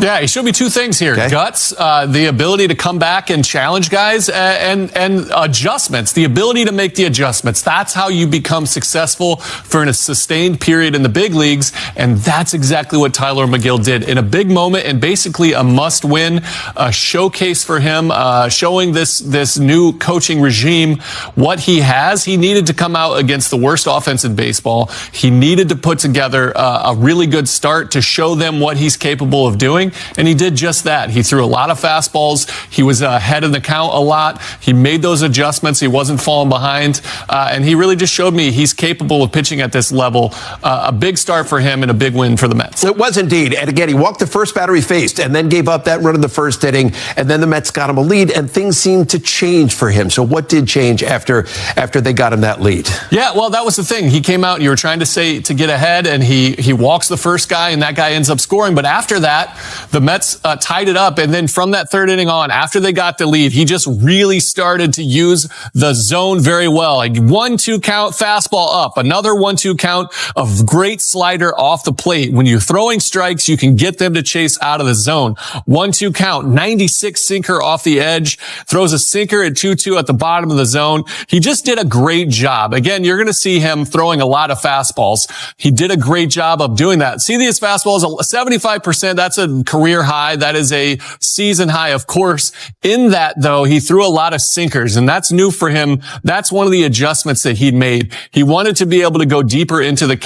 Yeah, he showed me two things here. Okay. Guts, the ability to come back and challenge guys, and adjustments, the ability to make the adjustments. That's how you become successful for a sustained period in the big leagues, and that's exactly what Tyler McGill did in a big moment and basically a must-win, a showcase for him, showing this new coaching regime what he has. He needed to come out against the worst offense in baseball. He needed to put together a really good start to show them what he's capable of doing, and he did just that. He threw a lot of fastballs. He was ahead of the count a lot. He made those adjustments. He wasn't falling behind, and he really just showed me he's capable of pitching at this level. A big start for him and a big win for the Mets. It was indeed. And again, he walked the first batter he faced and then gave up that run in the first inning, and then the Mets got him a lead, and things seemed to change for him. So what did change after they got him that lead? Yeah, well, that was the thing. He came out, you were trying to say to get ahead, and he walks the first guy, and that guy ends up scoring. But after that, the Mets tied it up, and then from that third inning on, after they got the lead, he just really started to use the zone very well. Like 1-2 count, fastball up, another 1-2 count of great slider off the plate. When you're throwing strikes, you can get them to chase out of the zone. 1-2 count, 96 sinker off the edge, throws a sinker at 2-2 at the bottom of the zone. He just did a great job. Again, you're going to see him throwing a lot of fastballs. He did a great job of doing that. See these fastballs, 75%, that's a career high. That is a season high, of course. In that, though, he threw a lot of sinkers, and that's new for him. That's one of the adjustments that he'd made. He wanted to be able to go deeper into the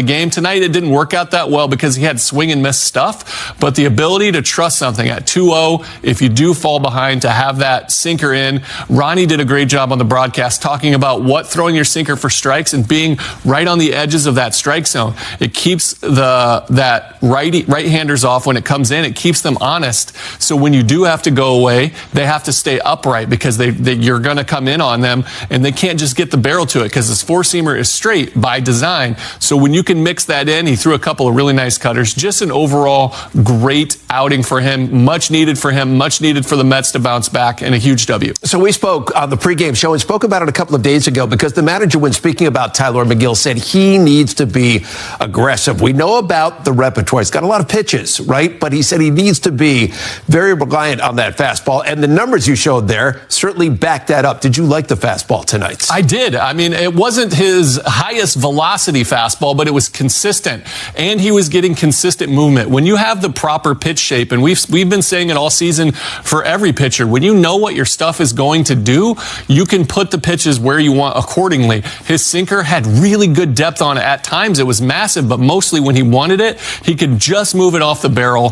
game. Tonight, it didn't work out that well because he had swing and miss stuff, but the ability to trust something at 2-0, if you do fall behind, to have that sinker in. Ronnie did a great job on the broadcast talking about what throwing your sinker for strikes and being right on the edges of that strike zone. It keeps that right-handers off when it comes in. It keeps them honest. So when you do have to go away, they have to stay upright because you're going to come in on them, and they can't just get the barrel to it because his four-seamer is straight by design. So when you can mix that in, he threw a couple of really nice cutters. Just an overall great outing for him. Much needed for him. Much needed for the Mets to bounce back, and a huge W. So we spoke on the pregame show and spoke about it a couple of days ago because the manager, when speaking about Tyler McGill, said he needs to be aggressive. We know about the repertoire. He's got a lot of pitches, right? But he said he needs to be very reliant on that fastball. And the numbers you showed there certainly back that up. Did you like the fastball tonight? I did. I mean, it wasn't his highest velocity fastball, but it was consistent. And he was getting consistent movement. When you have the proper pitch shape, and we've been saying it all season for every pitcher, when you know what your stuff is going to do, you can put the pitches where you want accordingly. His sinker had really good depth on it. At times, it was massive, but mostly when he wanted it, he could just move it off the barrel.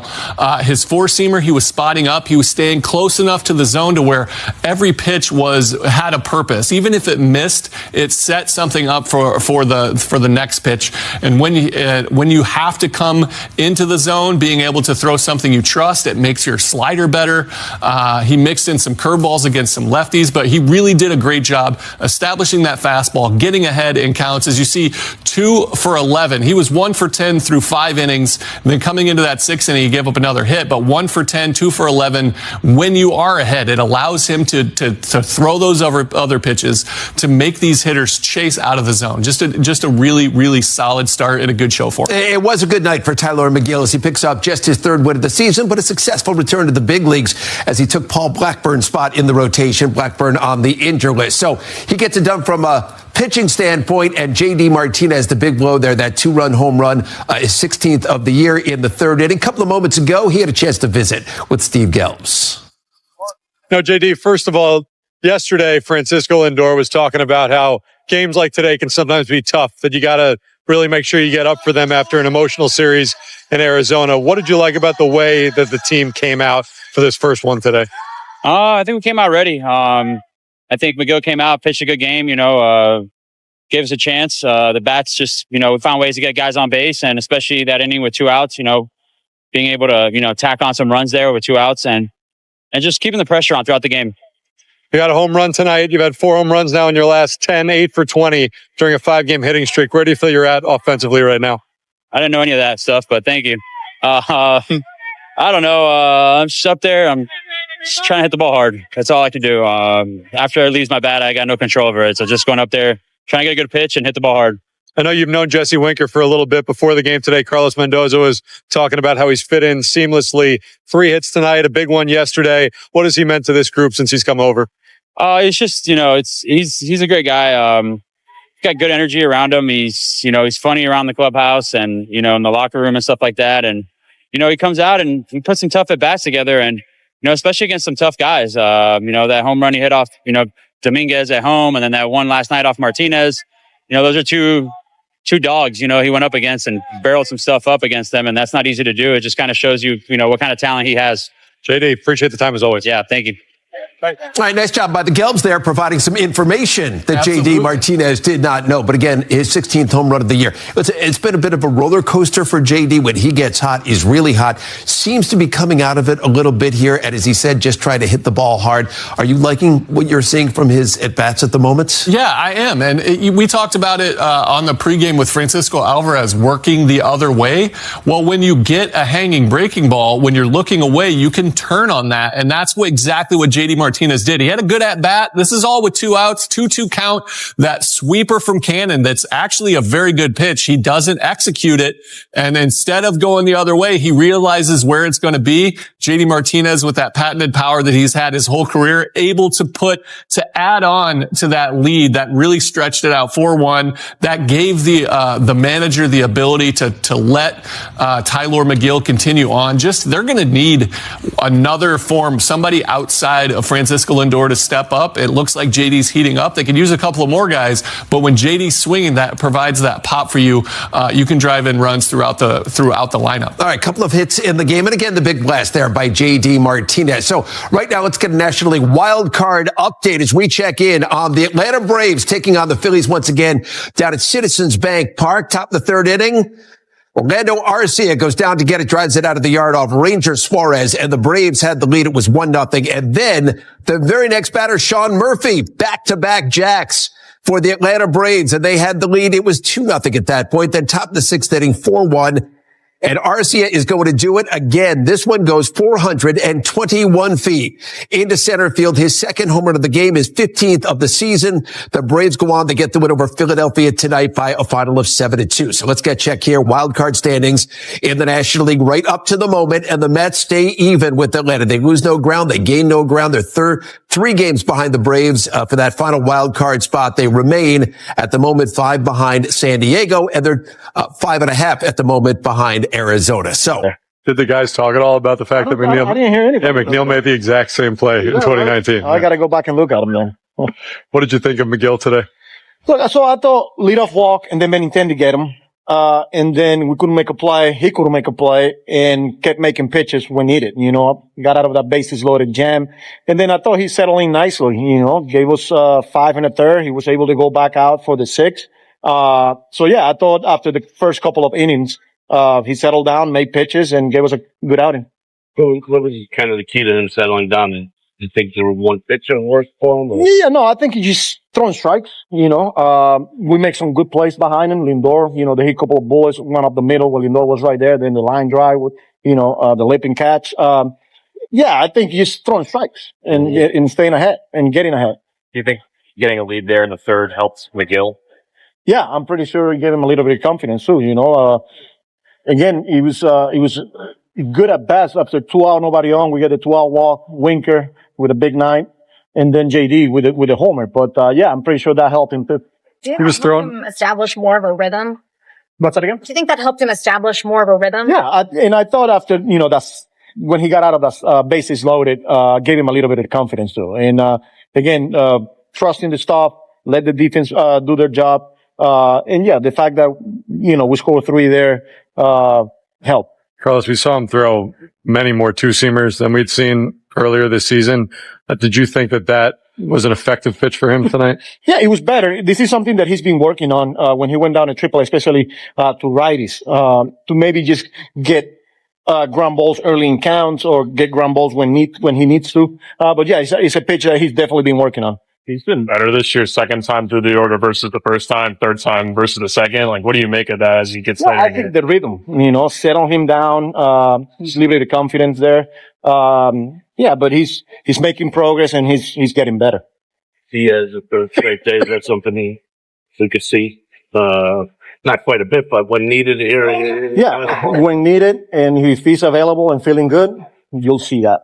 His four-seamer, he was spotting up. He was staying close enough to the zone to where every pitch had a purpose. Even if it missed, it set something up for the next pitch. And when you have to come into the zone, being able to throw something you trust, it makes your slider better. He mixed in some curveballs against some lefties, but he really did a great job establishing that fastball, getting ahead in counts. As you see, 2 for 11. He was 1 for 10 through 5 innings. And then coming into that 6th inning, he gave up another hit, but 1 for 10, 2 for 11. When you are ahead, it allows him to throw those other pitches to make these hitters chase out of the zone. Just a really, really solid start and a good show for him. It was a good night for Tyler McGill as he picks up just his 3rd win of the season, but a successful return to the big leagues as he took Paul Blackburn's spot in the rotation. Blackburn on the injured list. So he gets it done from a pitching standpoint, and J.D. Martinez, the big blow there, that 2-run home run, his 16th of the year in the 3rd inning. A couple of moments ago, he had a chance to visit with Steve Gelbs. No, J.D., first of all, yesterday, Francisco Lindor was talking about how games like today can sometimes be tough, that you got to really make sure you get up for them after an emotional series in Arizona. What did you like about the way that the team came out for this first one today? I think we came out ready. I think McGill came out, pitched a good game, gave us a chance. The bats just, we found ways to get guys on base, and especially that inning with 2 outs, being able to, tack on some runs there with 2 outs and just keeping the pressure on throughout the game. You got a home run tonight. You've had 4 home runs now in your last 10, 8 for 20 during a 5-game hitting streak. Where do you feel you're at offensively right now? I didn't know any of that stuff, but thank you. I don't know. I'm just up there. I'm just trying to hit the ball hard. That's all I can do. After it leaves my bat, I got no control over it. So just going up there, trying to get a good pitch and hit the ball hard. I know you've known Jesse Winker for a little bit. Before the game today, Carlos Mendoza was talking about how he's fit in seamlessly. 3 hits tonight, a big one yesterday. What has he meant to this group since he's come over? It's just, he's a great guy. Got good energy around him. He's funny around the clubhouse and, in the locker room and stuff like that. And, he comes out and he puts some tough at-bats together and, especially against some tough guys. That home run he hit off, Dominguez at home, and then that one last night off Martinez. Those are two dogs, he went up against and barreled some stuff up against them. And that's not easy to do. It just kind of shows you, what kind of talent he has. JD, appreciate the time as always. Yeah, thank you. All right, nice job by the Gelbs there, providing some information that Absolutely. J.D. Martinez did not know. But again, his 16th home run of the year. It's been a bit of a roller coaster for J.D. When he gets hot, he's really hot. Seems to be coming out of it a little bit here. And as he said, just try to hit the ball hard. Are you liking what you're seeing from his at-bats at the moment? Yeah, I am. And we talked about it on the pregame with Francisco Alvarez working the other way. Well, when you get a hanging breaking ball, when you're looking away, you can turn on that. And that's exactly what J.D. Martinez did. He had a good at-bat. This is all with 2 outs, 2-2 count. That sweeper from Cannon, that's actually a very good pitch. He doesn't execute it. And instead of going the other way, he realizes where it's going to be. J.D. Martinez, with that patented power that he's had his whole career, able to add on to that lead that really stretched it out 4-1. That gave the manager the ability to let Tylor Megill continue on. They're going to need another form, somebody outside of Francisco Lindor to step up. It looks like JD's heating up. They could use a couple of more guys, but when JD's swinging, that provides that pop for you. You can drive in runs throughout the lineup. All right, couple of hits in the game, and again, the big blast there by J.D. Martinez. So right now, let's get a National League wild card update as we check in on the Atlanta Braves taking on the Phillies once again down at Citizens Bank Park. Top of the 3rd inning. Orlando Arcia goes down to get it, drives it out of the yard off Ranger Suarez, and the Braves had the lead. It was 1-0. And then the very next batter, Sean Murphy, back-to-back jacks for the Atlanta Braves, and they had the lead. It was 2-0 at that point. Then top of the 6th inning, 4-1. And Arcia is going to do it again. This one goes 421 feet into center field. His second home run of the game, his 15th of the season. The Braves go on to get the win over Philadelphia tonight by a final of 7-2. So let's get check here. Wild card standings in the National League right up to the moment. And the Mets stay even with Atlanta. They lose no ground. They gain no ground. They're 3 games behind the Braves for that final wild card spot. They remain at the moment 5 behind San Diego, and they're 5.5 at the moment behind Arizona. So did the guys talk at all about the fact that McNeil? I didn't hear anything. Yeah, McNeil made the exact same play in 2019. I got to go back and look at him then. What did you think of Megill today? Look, so I thought leadoff walk and then intend to get him. And then we couldn't make a play. He couldn't make a play and kept making pitches when needed. Got out of that bases loaded jam. And then I thought he settled in nicely, gave us 5 1/3. He was able to go back out for the 6th. So yeah, I thought after the first couple of innings, he settled down, made pitches, and gave us a good outing. What was kind of the key to him settling down? Do you think there was one pitcher that worked for him? Or? Yeah, no, I think he just throwing strikes, we make some good plays behind him. Lindor, they hit a couple of bullets, one up the middle where Lindor was right there. Then the line drive with, the leaping catch. Yeah, I think he's throwing strikes and staying ahead and getting ahead. Do you think getting a lead there in the 3rd helps Megill? Yeah, I'm pretty sure it gave him a little bit of confidence too, Again, he was good at bats after 2 out, nobody on. We get a 2-out walk, Winker with a big night, and then JD with a homer. But yeah, I'm pretty sure that helped him too. He was throwing. Establish more of a rhythm. What's that again? Do you think that helped him establish more of a rhythm? Yeah, and I thought after that's when he got out of the bases loaded, gave him a little bit of confidence too. And again, trusting the stuff, let the defense do their job. And yeah, the fact that we scored 3 there helped. Carlos, we saw him throw many more 2-seamers than we'd seen earlier this season. Did you think that was an effective pitch for him tonight? Yeah, it was better. This is something that he's been working on when he went down to AAA, especially to righties, to maybe just get ground balls early in counts or get ground balls when he needs to. But yeah, it's a pitch that he's definitely been working on. He's been better this year, 2nd time through the order versus the 1st time, 3rd time versus the 2nd. Like, what do you make of that as he gets later? I think the rhythm, settle him down, just a little bit of confidence there. Yeah, but he's making progress and he's getting better. He has a 3rd straight day. Is that something we could see? not quite a bit, but when needed here. Yeah, when needed, and if he's available and feeling good, you'll see that.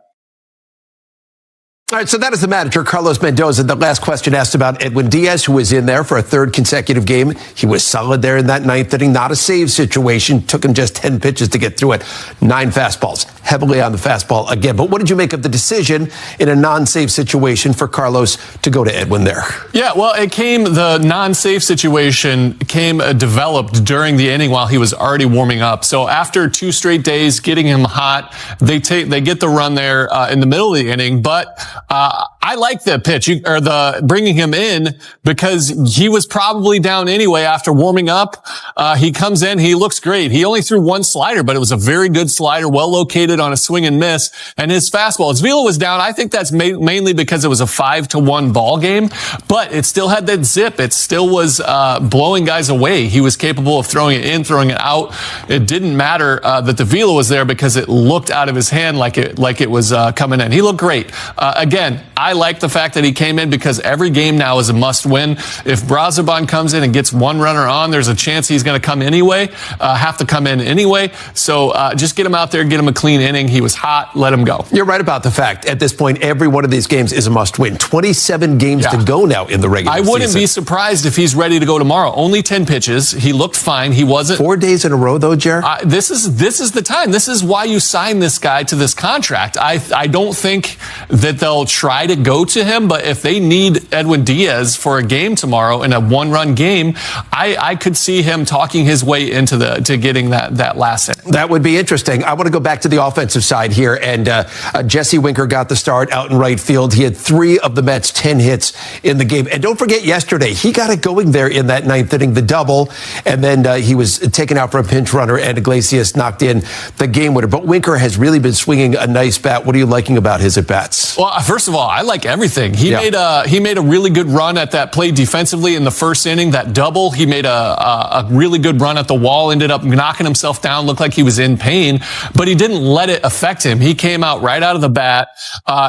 All right, so that is the manager, Carlos Mendoza. The last question asked about Edwin Diaz, who was in there for a third consecutive game. He was solid there in that ninth inning, not a save situation. Took him just 10 pitches to get through it. 9 fastballs, heavily on the fastball again. But what did you make of the decision in a non-save situation for Carlos to go to Edwin there? Yeah, well, the non-save situation came developed during the inning while he was already warming up. So after 2 straight days, getting him hot, they get the run there in the middle of the inning, but I like the pitch or the bringing him in because he was probably down anyway after warming up. He comes in, he looks great. He only threw 1 slider, but it was a very good slider, well located on a swing and miss. And his fastball, his velo was down. I think that's mainly because it was a 5-1 ball game, but it still had that zip. It still was blowing guys away. He was capable of throwing it in, throwing it out. It didn't matter that the velo was there because it looked out of his hand like it was coming in. He looked great. Again, I like the fact that he came in because every game now is a must-win. If Brazoban comes in and gets 1 runner on, there's a chance he's going to come anyway, have to come in anyway. So just get him out there, get him a clean inning. He was hot. Let him go. You're right about the fact at this point, every one of these games is a must-win. 27 games to go now in the regular season. I wouldn't be surprised if he's ready to go tomorrow. Only 10 pitches. He looked fine. He wasn't. 4 days in a row, though, Jer? This is the time. This is why you sign this guy to this contract. I don't think that they'll try to go to him, but if they need Edwin Diaz for a game tomorrow in a 1-run game, I could see him talking his way into to getting that last inning. That would be interesting. I want to go back to the offensive side here, and Jesse Winker got the start out in right field. He had 3 of the Mets' 10 hits in the game. And don't forget yesterday, he got it going there in that 9th inning, the double, and then he was taken out for a pinch runner, and Iglesias knocked in the game winner. But Winker has really been swinging a nice bat. What are you liking about his at-bats? Well, first of all, I like everything. He made a really good run at that play defensively in the first inning, that double. He made a really good run at the wall, ended up knocking himself down, looked like he was in pain, but he didn't let it affect him. He came out right out of the bat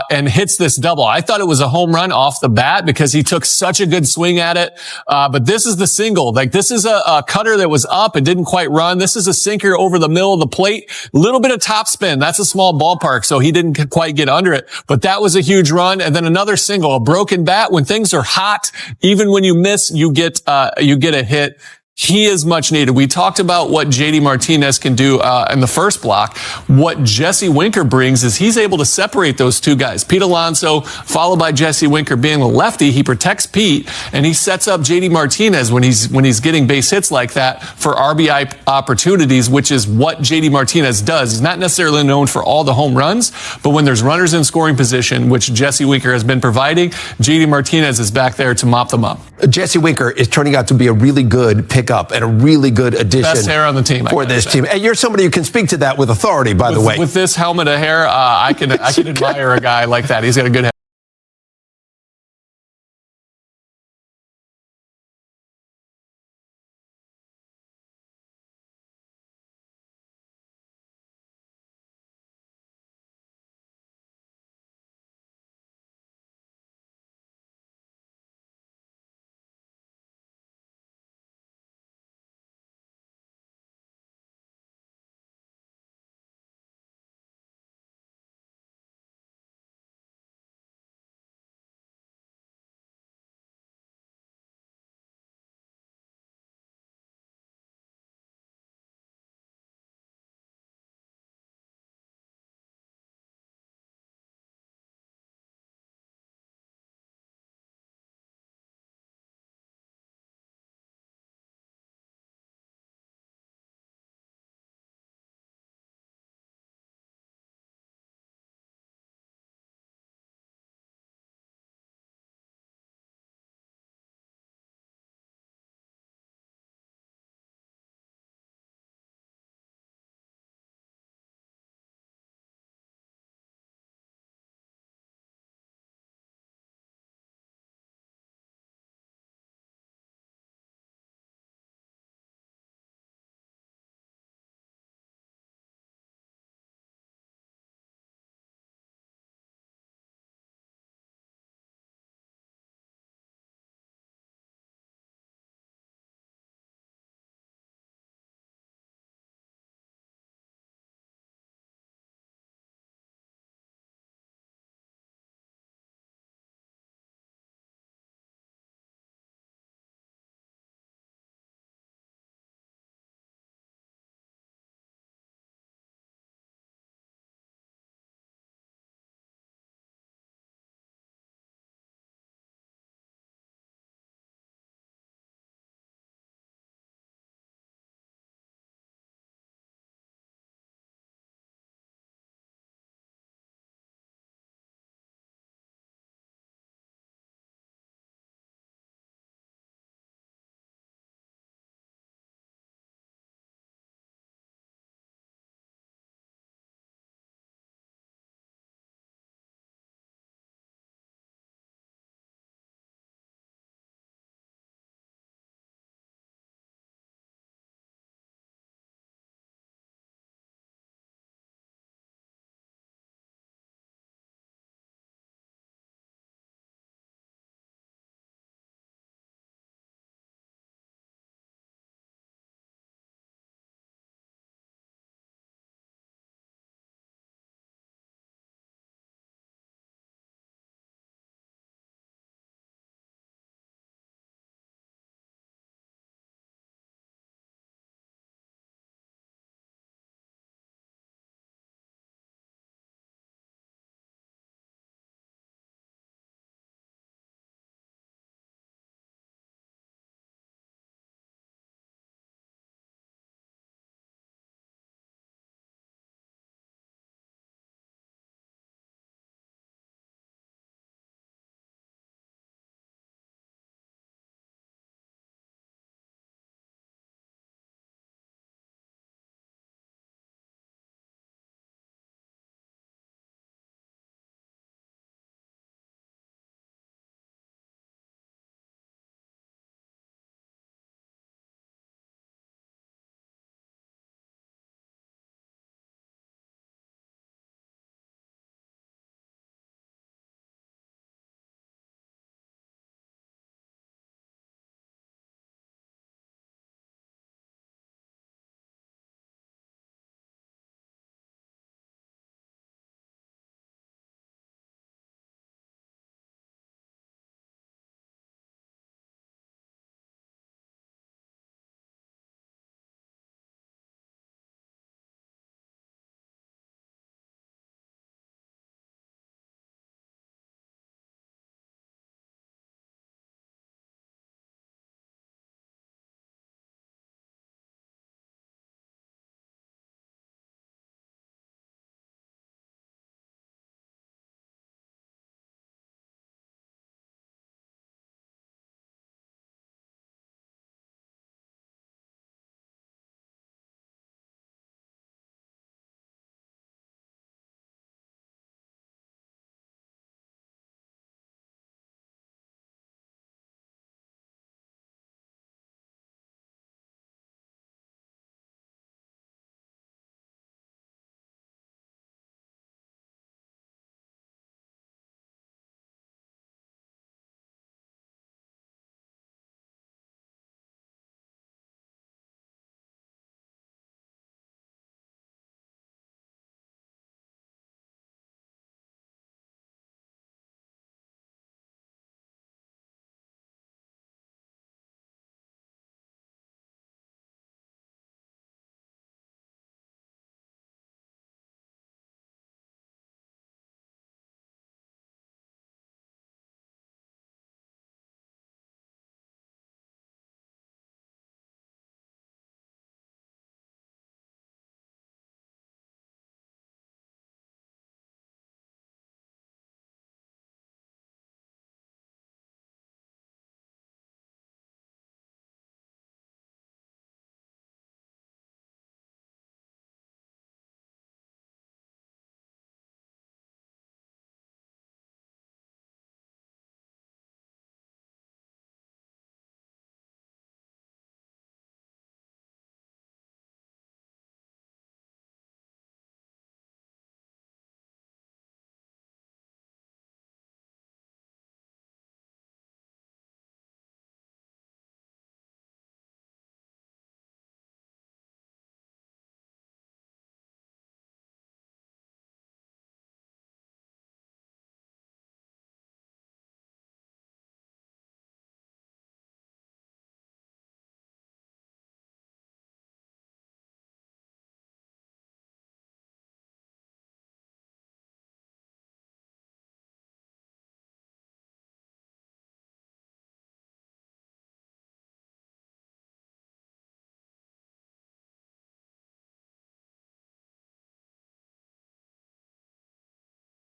and hits this double. I thought it was a home run off the bat because he took such a good swing at it. But this is the single. Like, this is a cutter that was up and didn't quite run. This is a sinker over the middle of the plate. A little bit of top spin. That's a small ballpark, so he didn't quite get under it. But that was a huge run. And then another single, a broken bat. When things are hot, even when you miss, you get a hit. He is much needed. We talked about what JD Martinez can do in the first block. What Jesse Winker brings is he's able to separate those 2 guys. Pete Alonso, followed by Jesse Winker being a lefty. He protects Pete, and he sets up JD Martinez when he's getting base hits like that for RBI opportunities, which is what JD Martinez does. He's not necessarily known for all the home runs, but when there's runners in scoring position, which Jesse Winker has been providing, JD Martinez is back there to mop them up. Jesse Winker is turning out to be a really good pickup and a really good addition. Best hair on the team for this team. And you're somebody who can speak to that with authority, by the way. With this helmet of hair, I can admire a guy like that. He's got a good head.